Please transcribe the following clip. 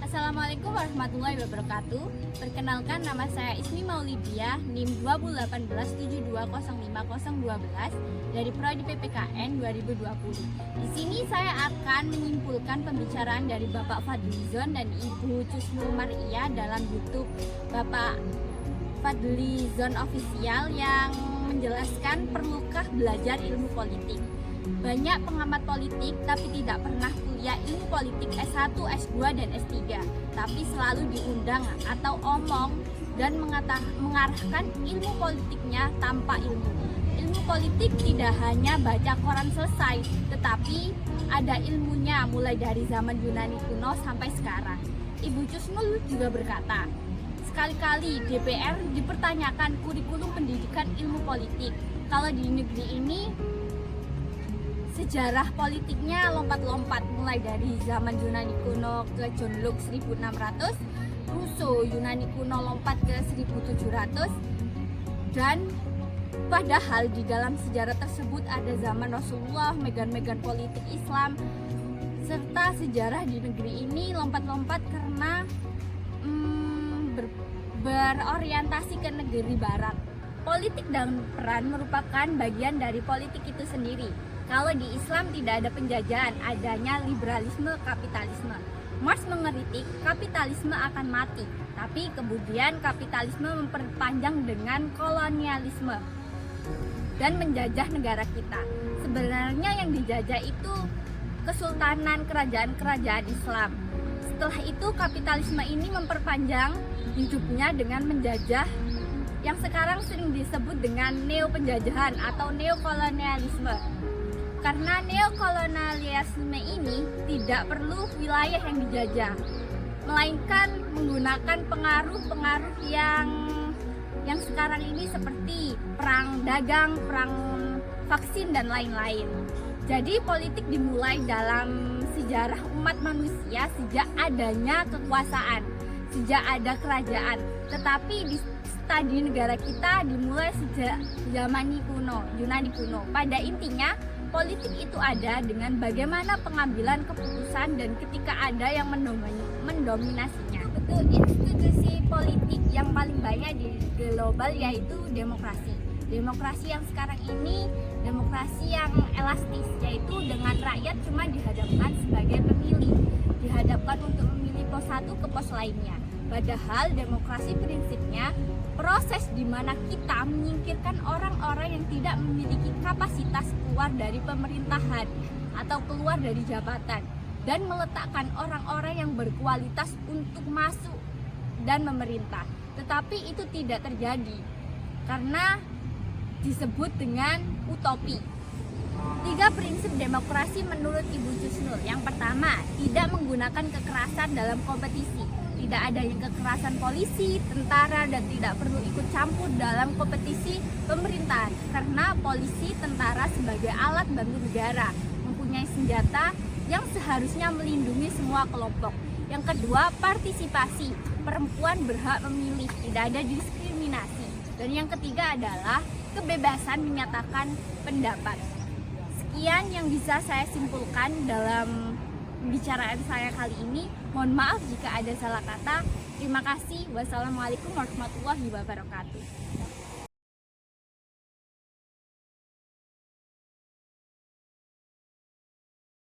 Assalamualaikum warahmatullahi wabarakatuh. Perkenalkan, nama saya Ismi Maulidia, NIM 201872050012 dari Prodi PPKN 2020. Di sini saya akan menyimpulkan pembicaraan dari Bapak Fadlizon dan Ibu Cusnul Maria dalam YouTube Bapak Fadlizon Official yang menjelaskan perlukah belajar ilmu politik. Banyak pengamat politik tapi tidak pernah kuliah ilmu politik S1, S2, dan S3, tapi selalu diundang atau omong dan mengarahkan ilmu politiknya tanpa ilmu. Ilmu politik tidak hanya baca koran selesai, tetapi ada ilmunya mulai dari zaman Yunani kuno sampai sekarang. Ibu Cusnul juga berkata, sekali-kali DPR dipertanyakan kurikulum pendidikan ilmu politik. Kalau di negeri ini sejarah politiknya lompat-lompat mulai dari zaman Yunani kuno ke John Locke 1600, Rousseau Yunani kuno lompat ke 1700, dan padahal di dalam sejarah tersebut ada zaman Rasulullah, megan-megan politik Islam, serta sejarah di negeri ini lompat-lompat karena berorientasi ke negeri barat. Politik dan peran merupakan bagian dari politik itu sendiri. Kalau di Islam tidak ada penjajahan, adanya liberalisme, kapitalisme. Marx mengkritik kapitalisme akan mati, tapi kemudian kapitalisme memperpanjang dengan kolonialisme dan menjajah negara kita. Sebenarnya yang dijajah itu kesultanan, kerajaan-kerajaan Islam. Setelah itu kapitalisme ini memperpanjang hidupnya dengan menjajah yang sekarang sering disebut dengan neopenjajahan atau neokolonialisme. Karena neokolonialisme ini tidak perlu wilayah yang dijajah, melainkan menggunakan pengaruh-pengaruh yang sekarang ini seperti perang dagang, perang vaksin, dan lain-lain. Jadi politik dimulai dalam sejarah umat manusia sejak adanya kekuasaan, sejak ada kerajaan. Tetapi di studi negara kita dimulai sejak zaman kuno, Yunani kuno. Pada intinya, politik itu ada dengan bagaimana pengambilan keputusan dan ketika ada yang mendominasinya. Betul, institusi politik yang paling banyak di global yaitu demokrasi. Demokrasi yang sekarang ini demokrasi yang elastis, yaitu dengan rakyat cuma dihadapkan sebagai pemilih, dihadapkan untuk memilih pos satu ke pos lainnya. Padahal demokrasi prinsipnya proses di mana kita menyingkirkan orang-orang yang tidak memiliki kapasitas keluar dari pemerintahan atau keluar dari jabatan dan meletakkan orang-orang yang berkualitas untuk masuk dan memerintah. Tetapi itu tidak terjadi karena disebut dengan utopi. 3 prinsip demokrasi menurut Ibu Cusnul. Yang pertama, tidak menggunakan kekerasan dalam kompetisi. Tidak adanya kekerasan polisi, tentara, dan tidak perlu ikut campur dalam kompetisi pemerintahan. Karena polisi, tentara sebagai alat bantu negara, mempunyai senjata yang seharusnya melindungi semua kelompok. Yang kedua, partisipasi. Perempuan berhak memilih, tidak ada diskriminasi. Dan yang ketiga adalah kebebasan menyatakan pendapat. Sekian yang bisa saya simpulkan dalam pembicaraan saya kali ini. Mohon maaf jika ada salah kata. Terima kasih. Wassalamualaikum warahmatullahi wabarakatuh.